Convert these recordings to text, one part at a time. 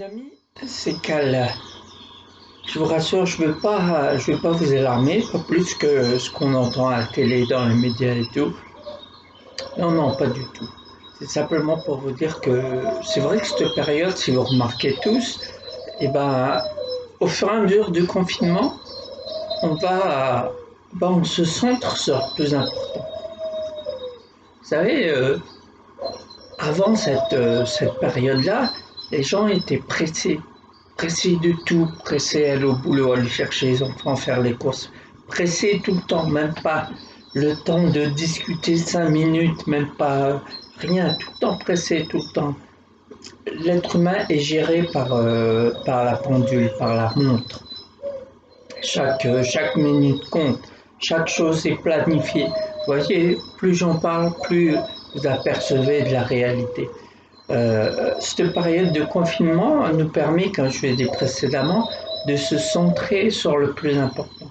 Amis, ces cas-là, je vous rassure, je veux pas vous alarmer, pas plus que ce qu'on entend à la télé, dans les médias et tout. Non, non, pas du tout. C'est simplement pour vous dire que c'est vrai que cette période, si vous remarquez tous, eh ben, au fur et à mesure du confinement, on va, on se centre sur le plus important. Vous savez, avant cette période-là, les gens étaient pressés de tout, pressés à aller au boulot, aller chercher les enfants, faire les courses, pressés tout le temps, même pas le temps de discuter 5 minutes, même pas rien, tout le temps pressé, tout le temps. L'être humain est géré par la pendule, par la montre. Chaque minute compte, chaque chose est planifiée. Vous voyez, plus j'en parle, plus vous apercevez de la réalité. Cette période de confinement nous permet, comme je l'ai dit précédemment, de se centrer sur le plus important,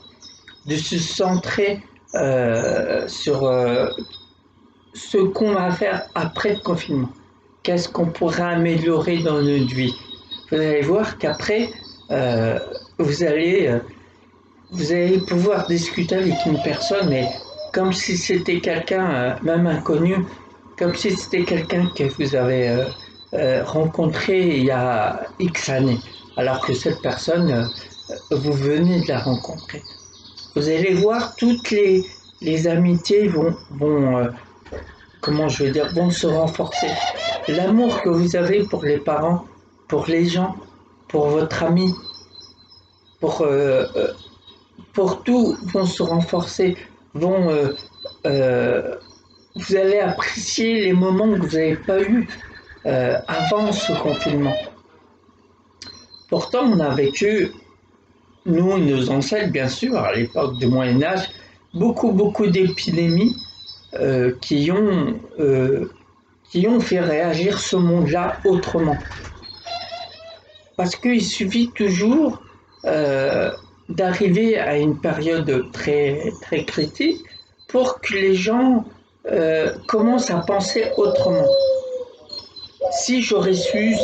de se centrer sur ce qu'on va faire après le confinement. Qu'est-ce qu'on pourra améliorer dans notre vie? Vous allez voir qu'après, euh, vous allez vous allez pouvoir discuter avec une personne, mais comme si c'était quelqu'un, même inconnu, comme si c'était quelqu'un que vous avez rencontré il y a X années, alors que cette personne, vous venez de la rencontrer. Vous allez voir, toutes les amitiés comment je veux dire, vont se renforcer. L'amour que vous avez pour les parents, pour les gens, pour votre ami, pour pour tout vont se renforcer, vont, vous allez apprécier les moments que vous n'avez pas eus avant ce confinement. Pourtant, on a vécu, nous et nos ancêtres, bien sûr, à l'époque du Moyen Âge, beaucoup d'épidémies qui ont fait réagir ce monde-là autrement. Parce qu'il suffit toujours euh, d'arriver à une période très critique pour que les gens commencent à penser autrement. Si j'aurais su,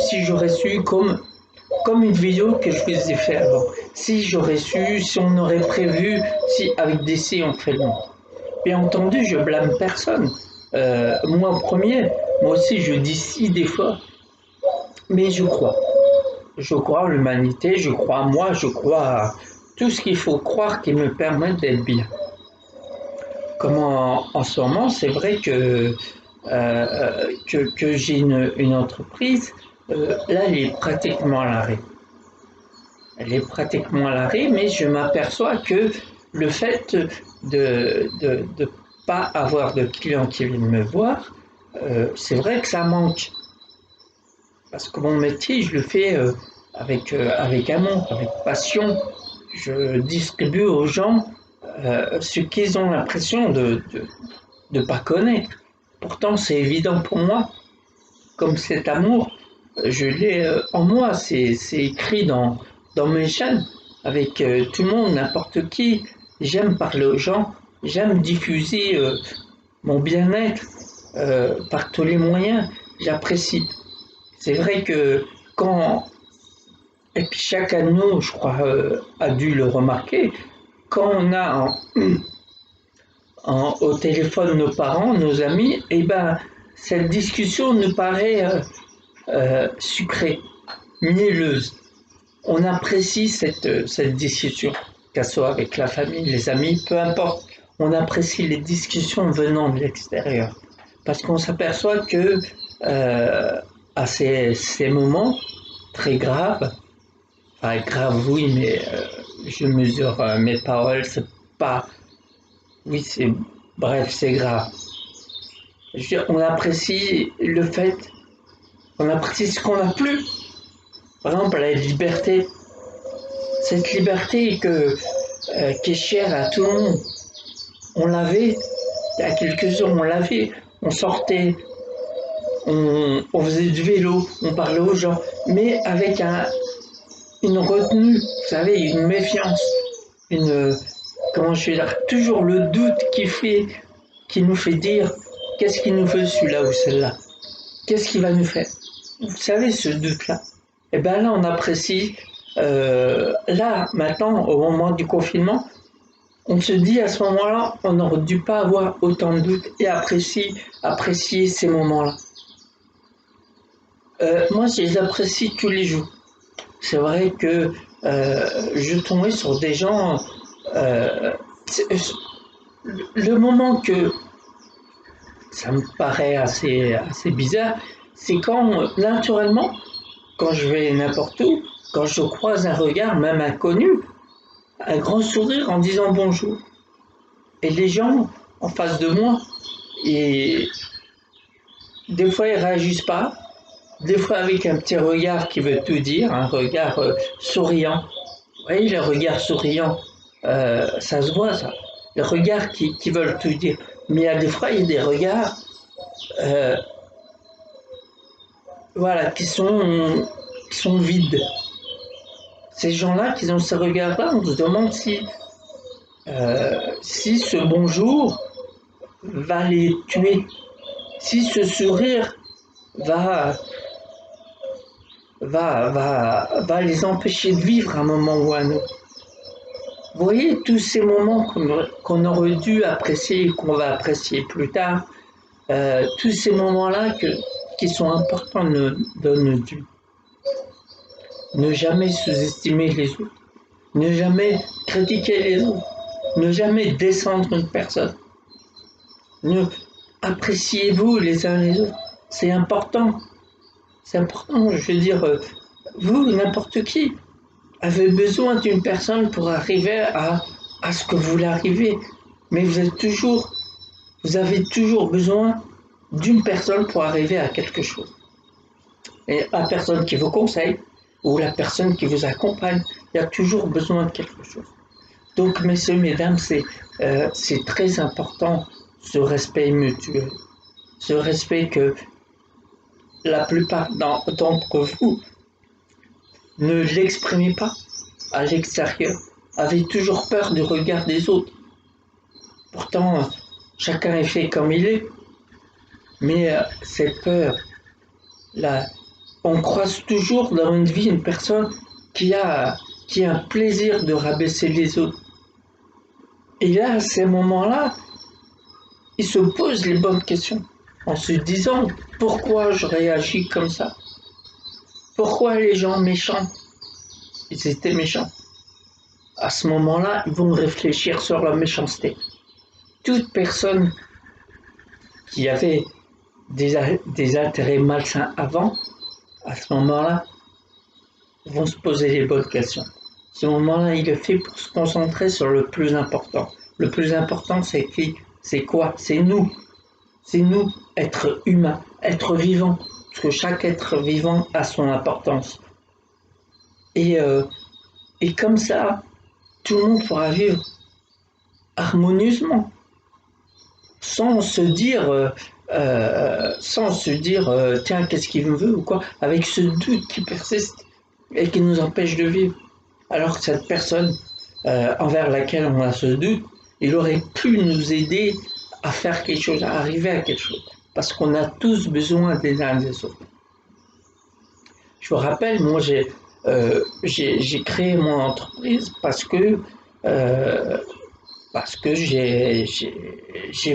comme une vidéo que je vous ai fait avant, si j'aurais su, si on aurait prévu, si avec des si on fait le monde. Bien entendu, je blâme personne. Moi premier, moi aussi je dis si des fois, mais je crois. Je crois en l'humanité, je crois en moi, je crois à tout ce qu'il faut croire qui me permet d'être bien. Comme en ce moment, c'est vrai que j'ai une entreprise, là, elle est pratiquement à l'arrêt. Elle est pratiquement à l'arrêt, mais je m'aperçois que le fait de pas avoir de clients qui viennent me voir, c'est vrai que ça manque. Parce que mon métier, je le fais avec amour, avec passion. Je distribue aux gens ce qu'ils ont l'impression de pas connaître. Pourtant, c'est évident pour moi. Comme cet amour, je l'ai en moi. C'est écrit dans mes chaînes. Avec tout le monde, n'importe qui. J'aime parler aux gens. J'aime diffuser mon bien-être par tous les moyens. J'apprécie. C'est vrai que quand, et puis chacun de nous, je crois, a dû le remarquer, quand on a au téléphone nos parents, nos amis, et ben cette discussion nous paraît sucrée, mielleuse. On apprécie cette discussion, qu'elle soit avec la famille, les amis, peu importe. On apprécie les discussions venant de l'extérieur. Parce qu'on s'aperçoit que à ces moments très graves, enfin graves oui, mais je mesure mes paroles, c'est pas, oui, c'est, bref, c'est grave. Je veux dire, on apprécie le fait, on apprécie ce qu'on n'a plus. Par exemple, la liberté, cette liberté qui est chère à tout le monde. On l'avait, il y a quelques jours, on l'avait, on sortait, on faisait du vélo, on parlait aux gens, mais avec une retenue, vous savez, une méfiance, une, comment je vais dire, toujours le doute qui nous fait dire qu'est-ce qu'il nous fait celui-là ou celle-là, qu'est-ce qu'il va nous faire. Vous savez, ce doute-là. Et bien là, on apprécie. Là, maintenant, au moment du confinement, on se dit à ce moment-là, on n'aurait dû pas avoir autant de doutes et apprécier ces moments-là. Moi, je les apprécie tous les jours. C'est vrai que je tombais sur des gens. euh, le moment que ça me paraît assez bizarre, c'est quand, naturellement, quand je vais n'importe où, quand je croise un regard, même inconnu, un grand sourire en disant bonjour. Et les gens en face de moi, et des fois ils réagissent pas, des fois avec un petit regard qui veut tout dire, un regard souriant. Vous voyez, le regard souriant, ça se voit ça. Les regards qui veulent tout dire. Mais il y a des fois, il y a des regards euh, voilà, qui sont vides. Ces gens-là qui ont ces regards-là, on se demande si ce bonjour va les tuer, si ce sourire va, va les empêcher de vivre un moment ou un autre. Vous voyez, tous ces moments qu'on aurait dû apprécier, qu'on va apprécier plus tard, tous ces moments-là qui sont importants dans notre vie. Ne jamais sous-estimer les autres, ne jamais critiquer les autres, ne jamais descendre une personne. Ne appréciez-vous les uns les autres. C'est important. C'est important. Je veux dire, vous, n'importe qui, avez besoin d'une personne pour arriver à ce que vous voulez arriver. Mais vous avez toujours besoin d'une personne pour arriver à quelque chose. Et la personne qui vous conseille ou la personne qui vous accompagne, il y a toujours besoin de quelque chose. Donc, messieurs, mesdames, c'est très important ce respect mutuel. Ce respect que la plupart d'entre vous ne l'exprimez pas à l'extérieur, avez toujours peur du regard des autres. Pourtant, chacun est fait comme il est, mais cette peur, là, on croise toujours dans une vie une personne qui a un plaisir de rabaisser les autres. Et là, à ces moments-là, il se pose les bonnes questions en se disant pourquoi je réagis comme ça? Pourquoi les gens méchants, ils étaient méchants? À ce moment-là, ils vont réfléchir sur leur méchanceté. Toute personne qui avait des intérêts malsains avant, à ce moment-là, vont se poser les bonnes questions. Ce moment-là, il est fait pour se concentrer sur le plus important. Le plus important, c'est qui? C'est quoi? C'est nous. C'est nous, être humain, être vivant. Parce que chaque être vivant a son importance. Et, euh, et comme ça, tout le monde pourra vivre harmonieusement, sans se dire tiens, qu'est-ce qu'il me veut ou quoi, avec ce doute qui persiste et qui nous empêche de vivre. Alors que cette personne envers laquelle on a ce doute, il aurait pu nous aider à faire quelque chose, à arriver à quelque chose. Parce qu'on a tous besoin des uns des autres. Je vous rappelle, moi j'ai créé mon entreprise euh, parce que j'ai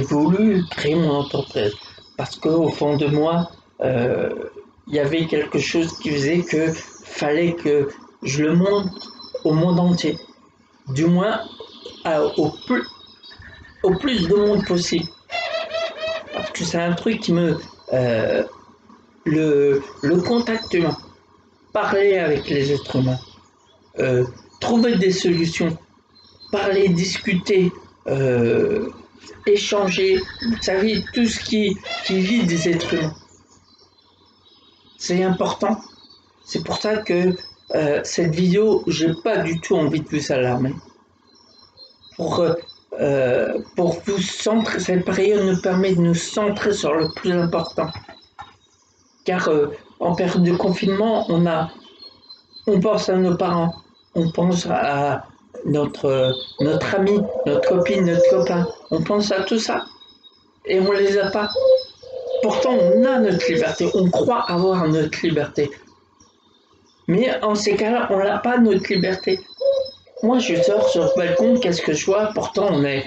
voulu créer mon entreprise. Parce qu'au fond de moi, il y avait quelque chose qui faisait que fallait que je le montre au monde entier. Du moins au plus de monde possible. Parce que c'est un truc qui me... le contact humain, parler avec les êtres humains, euh, trouver des solutions, parler, discuter, échanger, vous savez, tout ce qui vit des êtres humains. C'est important. C'est pour ça que cette vidéo, j'ai pas du tout envie de vous alarmer. Pour vous centrer, cette période nous permet de nous centrer sur le plus important. Car en période de confinement, on pense à nos parents, on pense à notre ami, notre copine, notre copain, on pense à tout ça et on les a pas. Pourtant, on a notre liberté, on croit avoir notre liberté. Mais en ces cas-là, on n'a pas notre liberté. Moi, je sors sur le balcon, qu'est-ce que je vois? Pourtant, on est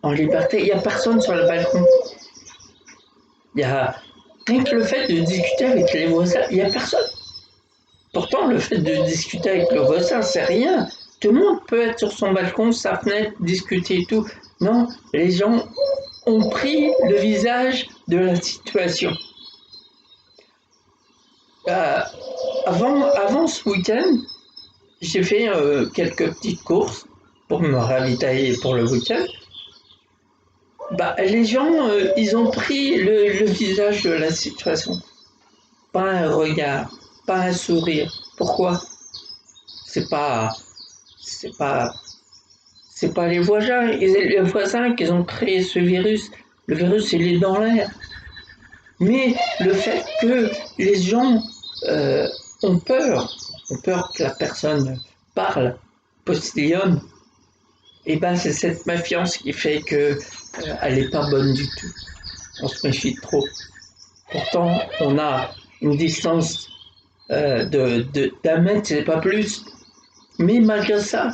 en liberté. Il n'y a personne sur le balcon. Il y a rien que le fait de discuter avec les voisins, il n'y a personne. Pourtant, le fait de discuter avec le voisin, c'est rien. Tout le monde peut être sur son balcon, sa fenêtre, discuter et tout. Non, les gens ont pris le visage de la situation. Euh, avant ce week-end, j'ai fait quelques petites courses pour me ravitailler pour le week-end. Bah, les gens, ils ont pris le visage de la situation. Pas un regard, pas un sourire. Pourquoi? C'est pas, c'est pas, c'est pas les voisins qui ont créé ce virus. Le virus, il est dans l'air. Mais le fait que les gens euh, ont peur que la personne parle, postillonne, et ben c'est cette méfiance qui fait que elle n'est pas bonne du tout. On se méfie trop. Pourtant, on a une distance d'un mètre, c'est pas plus. Mais malgré ça,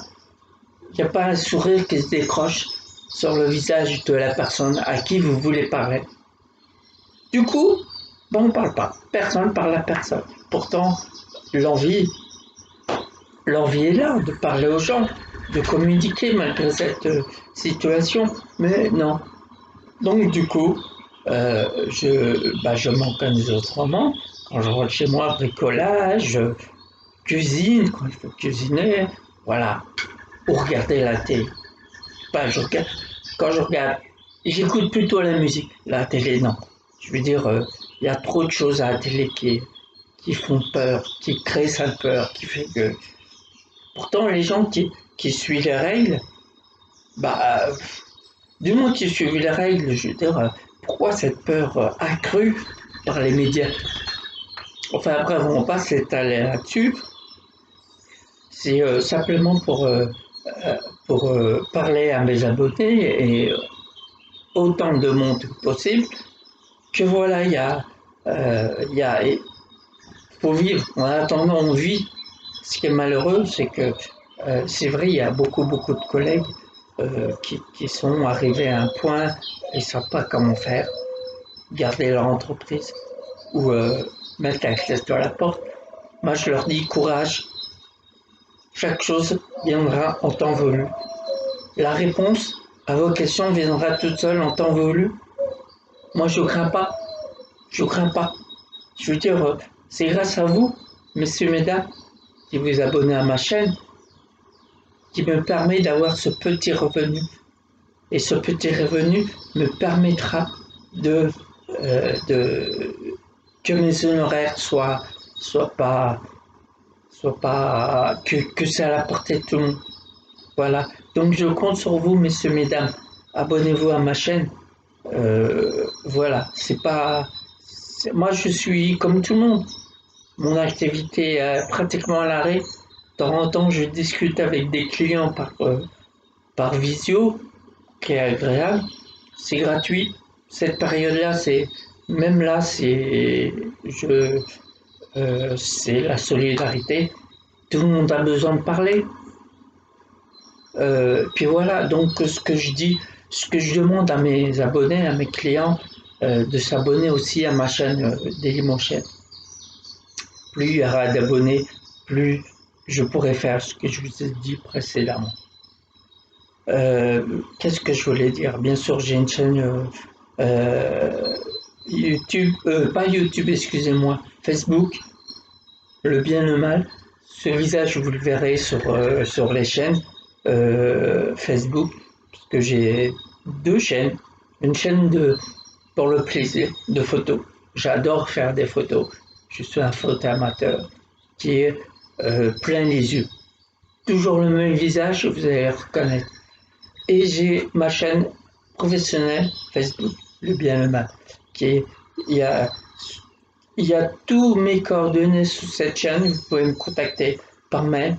il n'y a pas un sourire qui se décroche sur le visage de la personne à qui vous voulez parler. Du coup, ben on ne parle pas. Personne ne parle à personne. Pourtant, l'envie, l'envie est là de parler aux gens, de communiquer malgré cette situation. Mais non. Donc du coup, je m'organise autrement. Quand je rentre chez moi, bricolage, cuisine, quand il faut cuisiner, voilà. Ou regarder la télé. Bah, quand je regarde, j'écoute plutôt la musique. La télé, non. Je veux dire, il y a trop de choses à la télé qui font peur, qui créent cette peur, qui fait que. Pourtant, les gens qui suivent les règles, bah, du moins qui suivent les règles, je veux dire, pourquoi cette peur accrue par les médias? Enfin, après, on va pas s'étaler là-dessus. C'est simplement pour parler à mes abonnés et autant de monde possible que voilà, il faut vivre. En attendant, on vit. Ce qui est malheureux, c'est que c'est vrai, il y a beaucoup de collègues qui sont arrivés à un point, ils ne savent pas comment faire, garder leur entreprise ou mettre la clé sur la porte. Moi, je leur dis courage. Chaque chose viendra en temps voulu. La réponse à vos questions viendra toute seule en temps voulu. Moi, je crains pas. Je crains pas. Je veux dire, c'est grâce à vous, messieurs, mesdames, qui vous abonnez à ma chaîne, qui me permet d'avoir ce petit revenu. Et ce petit revenu me permettra de que mes honoraires soient pas que c'est à la portée de tout le monde. Voilà. Donc je compte sur vous, messieurs, mesdames. Abonnez-vous à ma chaîne. Voilà. C'est pas. Moi, je suis comme tout le monde. Mon activité est pratiquement à l'arrêt. De temps en temps, je discute avec des clients par visio, qui est agréable. C'est gratuit. Cette période-là, c'est même là, c'est la solidarité. Tout le monde a besoin de parler. Puis voilà, donc ce que je demande à mes abonnés, à mes clients, de s'abonner aussi à ma chaîne Dailymotion. Plus il y aura d'abonnés, plus je pourrai faire ce que je vous ai dit précédemment. Qu'est-ce que je voulais dire? Bien sûr, j'ai une chaîne YouTube, pas YouTube, excusez-moi, Facebook, le bien le mal. Ce visage, vous le verrez sur les chaînes Facebook, puisque j'ai deux chaînes. Une chaîne pour le plaisir de photos. J'adore faire des photos. Je suis un photo amateur qui est plein les yeux. Toujours le même visage, vous allez le reconnaître. Et j'ai ma chaîne professionnelle Facebook, le bien le mal, qui est, il y a, il y a tous mes coordonnées sur cette chaîne. Vous pouvez me contacter par mail,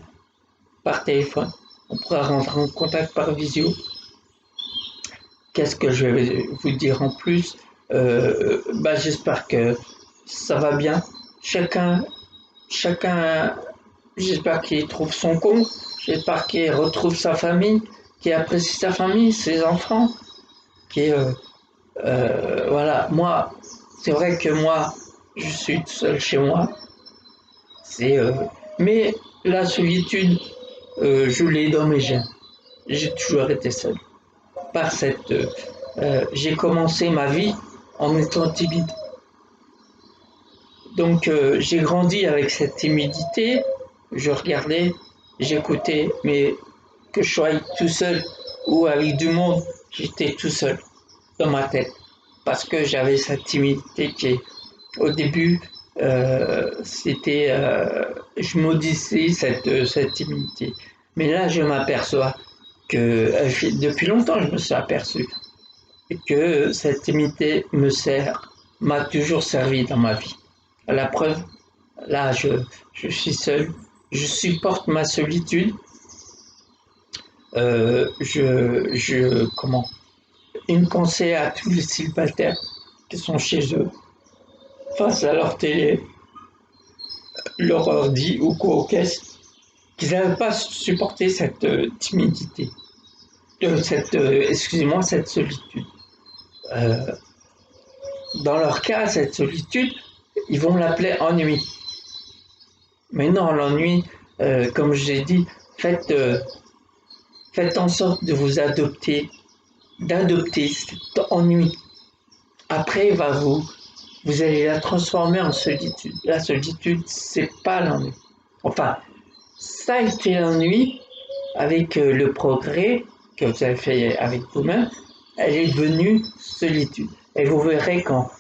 par téléphone. On pourra rentrer en contact par visio. Qu'est-ce que je vais vous dire en plus? J'espère que ça va bien. Chacun J'espère qu'il trouve son compte, j'espère qu'il retrouve sa famille, qu'il apprécie sa famille, ses enfants, qu'il voilà, moi, c'est vrai que moi, je suis tout seul chez moi. C'est, mais la solitude, je l'ai dans mes gènes. J'ai toujours été seul. Par cette, j'ai commencé ma vie en étant timide. Donc j'ai grandi avec cette timidité. Je regardais, j'écoutais, mais que je sois tout seul ou avec du monde, j'étais tout seul dans ma tête parce que j'avais cette timidité qui, au début, c'était, je maudissais cette timidité. Mais là, je m'aperçois que depuis longtemps, je me suis aperçu que cette timidité m'a toujours servi dans ma vie. À la preuve, là, je suis seul, je supporte ma solitude. Comment, une pensée à tous les célibataires qui sont chez eux, face à leur télé, leur ordi ou quoi au caisse, qu'ils n'avaient pas supporté cette timidité, excusez-moi, cette solitude. Euh, dans leur cas, cette solitude, ils vont l'appeler ennui. Mais non, l'ennui, comme j'ai dit, faites, faites en sorte de vous d'adopter cet ennui. Après, vous allez la transformer en solitude. La solitude, c'est pas l'ennui. Enfin, ça a été l'ennui avec le progrès que vous avez fait avec vous-même. Elle est devenue solitude. Et vous verrez quand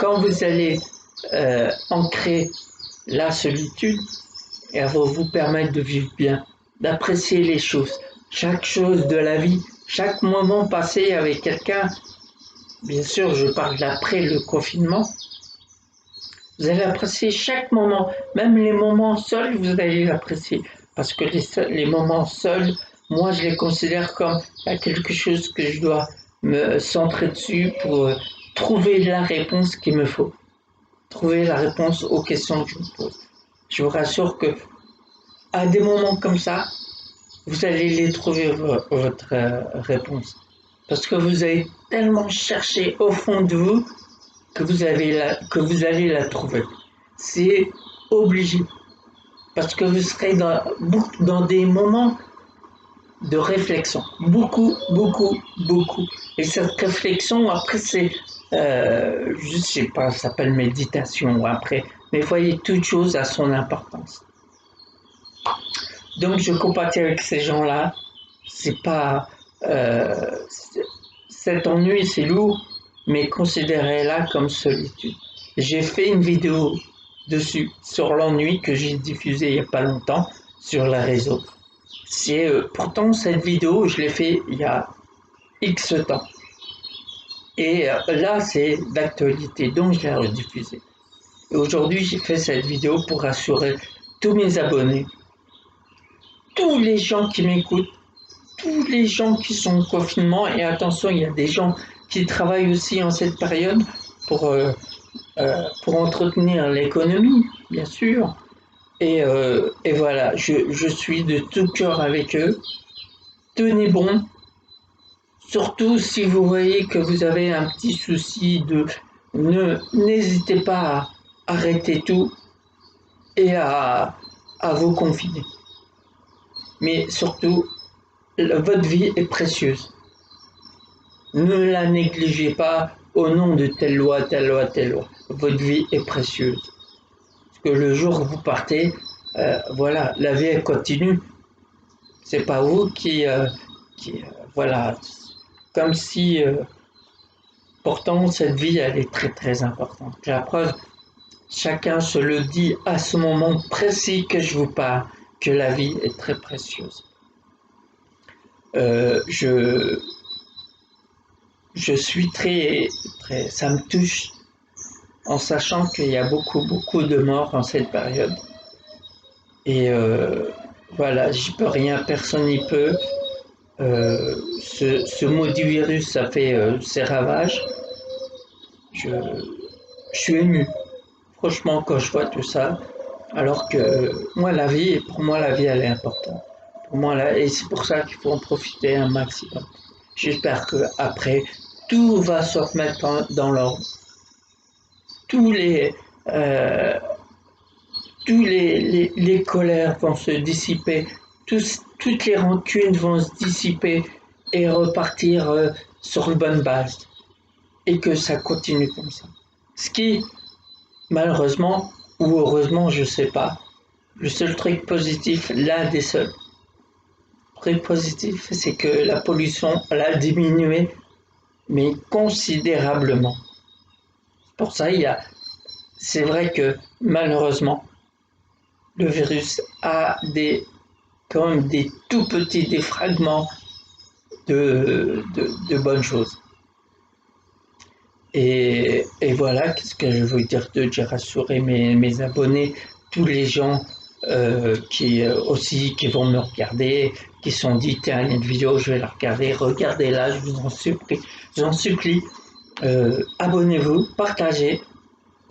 vous allez ancrer la solitude, elle va vous permettre de vivre bien, d'apprécier les choses, chaque chose de la vie, chaque moment passé avec quelqu'un. Bien sûr, je parle d'après le confinement. Vous allez apprécier chaque moment, même les moments seuls, vous allez l'apprécier. Parce que les moments seuls, moi, je les considère comme quelque chose que je dois me centrer dessus pour trouver la réponse qu'il me faut, trouver la réponse aux questions que je me pose. Je vous rassure que à des moments comme ça, vous allez les trouver votre réponse. Parce que vous avez tellement cherché au fond de vous que vous allez la trouver. C'est obligé. Parce que vous serez dans des moments de réflexion. Beaucoup, beaucoup, beaucoup. Et cette réflexion, après, je sais pas, ça s'appelle méditation après. Mais voyez, toute chose a son importance. Donc, je compatis avec ces gens-là. C'est pas. Euh, Cet ennui, c'est lourd, mais considérez-la comme solitude. J'ai fait une vidéo dessus, sur l'ennui, que j'ai diffusée il n'y a pas longtemps sur les réseaux. Pourtant, cette vidéo, je l'ai fait il y a X temps. Et là, c'est d'actualité, donc je l'ai rediffusée. Et aujourd'hui, j'ai fait cette vidéo pour rassurer tous mes abonnés, tous les gens qui m'écoutent, tous les gens qui sont en confinement. Et attention, il y a des gens qui travaillent aussi en cette période pour, euh, pour entretenir l'économie, bien sûr. Et voilà, je suis de tout cœur avec eux. Tenez bon, surtout si vous voyez que vous avez un petit souci n'hésitez pas à arrêter tout et à vous confiner. Mais surtout, votre vie est précieuse. Ne la négligez pas au nom de telle loi, telle loi, telle loi. Votre vie est précieuse. Parce que le jour où vous partez, voilà, la vie elle continue. C'est pas vous voilà, comme si pourtant cette vie elle est très très importante. La preuve, chacun se le dit à ce moment précis que je vous parle, que la vie est très précieuse. Euh, je, je suis très, très, ça me touche en sachant qu'il y a beaucoup, beaucoup de morts en cette période. Et voilà, j'y peux rien, personne n'y peut. Ce maudit virus, ça fait ses ravages. Je, je suis ému. Franchement, quand je vois tout ça, Alors que moi, pour moi, la vie, elle est importante. Pour moi, et c'est pour ça qu'il faut en profiter un maximum. J'espère que après tout va se remettre dans l'ordre. Tous les, euh, les colères vont se dissiper, toutes les rancunes vont se dissiper et repartir sur une bonne base. Et que ça continue comme ça. Ce qui, malheureusement, ou heureusement, je sais pas, le seul truc positif, l'un des seuls trucs positifs, c'est que la pollution, elle a diminué, mais considérablement. Pour ça, c'est vrai que malheureusement, le virus a quand même des tout petits défragments de bonnes choses. Et voilà, qu'est-ce que je veux dire de dire rassurer mes abonnés, tous les gens qui aussi qui vont me regarder, qui sont dit tiens, il y a une vidéo, je vais la regarder, regardez-la, je vous en supplie, abonnez-vous, partagez,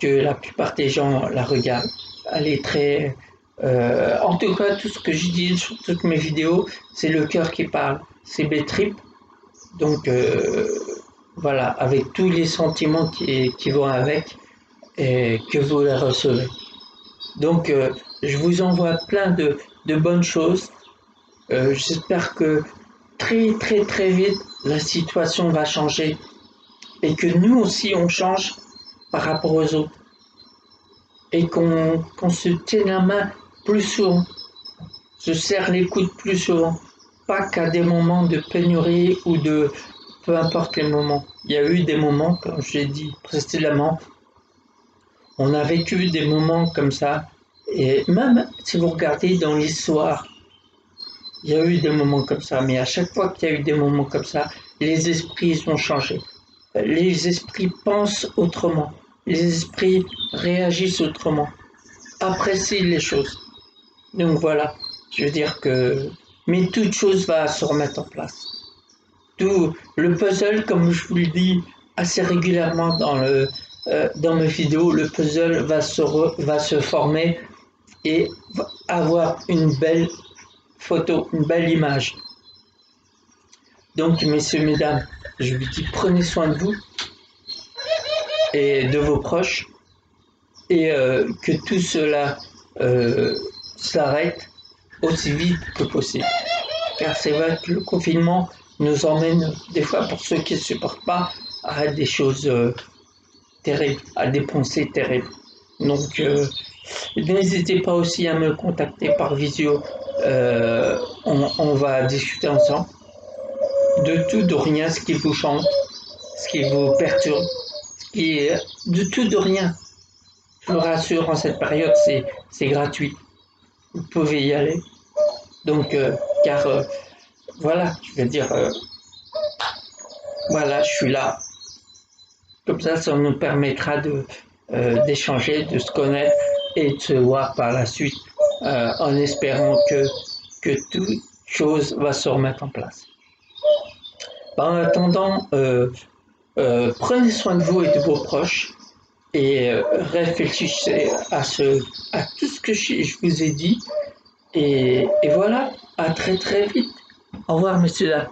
que la plupart des gens la regardent. Elle est très en tout cas, tout ce que je dis sur toutes mes vidéos, c'est le cœur qui parle, c'est mes tripes. Donc voilà, avec tous les sentiments qui vont avec et que vous les recevez. Donc je vous envoie plein de bonnes choses. J'espère que très très très vite la situation va changer et que nous aussi on change par rapport aux autres et qu'on se tienne la main plus souvent, se serre les coudes plus souvent, pas qu'à des moments de pénurie ou de peu importe les moments. Il y a eu des moments, comme je l'ai dit précédemment, on a vécu des moments comme ça. Et même si vous regardez dans l'histoire, il y a eu des moments comme ça. Mais à chaque fois qu'il y a eu des moments comme ça, les esprits ont changé. Les esprits pensent autrement. Les esprits réagissent autrement. Apprécient les choses. Donc voilà, je veux dire que... Mais toute chose va se remettre en place. Tout le puzzle, comme je vous le dis assez régulièrement dans mes vidéos, le puzzle va se former et avoir une belle photo, une belle image. Donc, messieurs, mesdames, je vous dis prenez soin de vous et de vos proches et que tout cela s'arrête aussi vite que possible. Car c'est vrai que le confinement nous emmène, des fois pour ceux qui ne supportent pas, à des choses terribles, à des pensées terribles. Donc, n'hésitez pas aussi à me contacter par visio. On va discuter ensemble de tout, de rien, ce qui vous chante, ce qui vous perturbe, de tout, de rien. Je vous rassure, en cette période, c'est gratuit. Vous pouvez y aller. Donc, car voilà, je veux dire, voilà, je suis là. Comme ça nous permettra d'échanger, de se connaître et de se voir par la suite en espérant que toute chose va se remettre en place. En attendant, prenez soin de vous et de vos proches et réfléchissez à tout ce que je vous ai dit et voilà, à très très vite. Au revoir, messieurs, dames.